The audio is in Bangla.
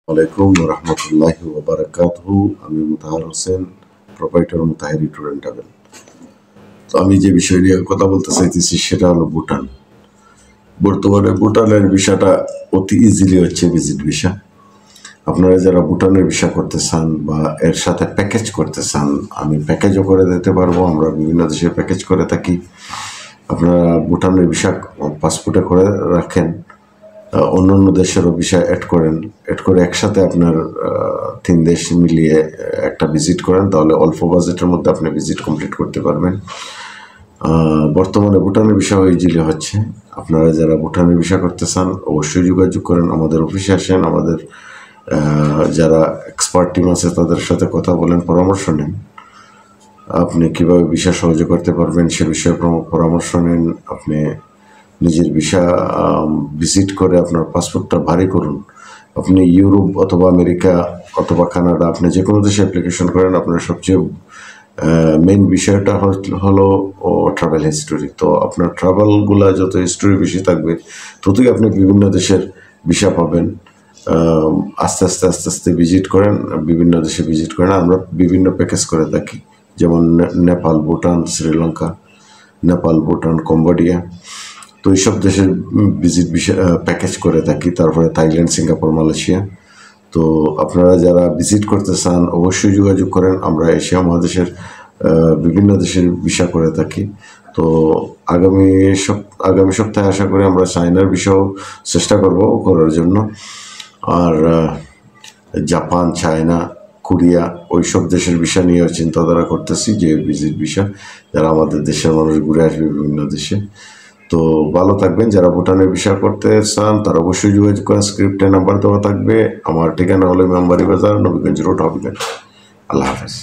আলাইকুম রহমতুল্লাহি ওয়া বারাকাতুহু। আমি Mutahar Hossain, proprietor Mutahari tour and travel. তো আমি যে বিষয় নিয়ে কথা বলতে চাইতেছি সেটা হলো ভুটান। বর্তমানে ভুটানের ভিসাটা অতি ইজিলি হচ্ছে ভিজিট ভিসা। আপনারা যারা ভুটানের ভিসা করতে চান বা এর সাথে প্যাকেজ করতে চান, আমি প্যাকেজও করে দিতে পারবো। আমরা বিভিন্ন দেশের প্যাকেজ করে থাকি। আপনারা ভুটানের ভিসা পাসপোর্টে করে রাখেন, অন্যান্য দেশেরও ভিসা অ্যাড করে একসাথে আপনার 3 দেশ মিলিয়ে একটা ভিজিট করেন, তাহলে অল্প বাজেটের মধ্যে আপনি ভিজিট কমপ্লিট করতে পারবেন। বর্তমানে ভুটানের ভিসা ইজিলি হচ্ছে। আপনারা যারা ভুটানের ভিসা করতে চান অবশ্যই যোগাযোগ করেন, আমাদের অফিসে আসেন, আমাদের যারা এক্সপার্ট টিম আছে তাদের সাথে কথা বলেন, পরামর্শ নেন। আপনি কীভাবে ভিসা সহজে করতে পারবেন সে বিষয়ে পরামর্শ নেন। আপনি নিজের ভিসা ভিজিট করে আপনার পাসপোর্টটা ভারী করুন। আপনি ইউরোপ অথবা আমেরিকা অথবা কানাডা, আপনি যে কোনো দেশে অ্যাপ্লিকেশন করেন, আপনার সবচেয়ে মেইন বিষয়টা হলো ট্রাভেল হিস্টোরি। তো আপনার ট্রাভেলগুলো যত হিস্টোরি বেশি থাকবে ততই আপনি বিভিন্ন দেশের ভিসা পাবেন। আস্তে আস্তে ভিজিট করেন, বিভিন্ন দেশে ভিজিট করেন। আমরা বিভিন্ন প্যাকেজ করে থাকি, যেমন নেপাল, ভুটান, শ্রীলঙ্কা, নেপাল, ভুটান, কম্বোডিয়া। তো এইসব দেশের ভিজিট প্যাকেজ করে থাকি। তারপরে থাইল্যান্ড, সিঙ্গাপুর, মালয়েশিয়া। তো আপনারা যারা ভিজিট করতে চান অবশ্যই যোগাযোগ করেন। আমরা এশিয়া মহাদেশের বিভিন্ন দেশের ভিসা করে থাকি। তো আগামী সপ্তাহে আশা করি আমরা চায়নার ভিসাও চেষ্টা করব করার জন্য। আর জাপান, চায়না, কোরিয়া ওইসব দেশের ভিসা নিয়েও চিন্তাধারা করতেছি, যে ভিজিট ভিসা, যারা আমাদের দেশের মানুষ ঘুরে আসবে বিভিন্ন দেশে। তো ভালো থাকবেন। যারা ভুটানের ভিসা করতে চান তারা অবশ্যই যোগাযোগ করেন। স্ক্রিপ্টে নাম্বার দেওয়া থাকবে। আমার ঠিকানা হলো ইমামবাড়ি বাজার, নবীগঞ্জ রোড, হবিগঞ্জ। আল্লাহ হাফেজ।